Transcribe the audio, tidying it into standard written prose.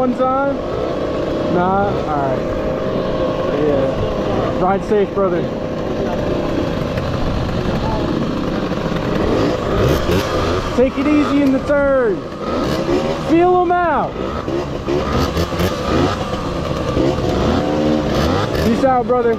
one time? Nah? Alright. Yeah. Ride safe, brother. Take it easy in the third. Feel them out. Peace out, brother.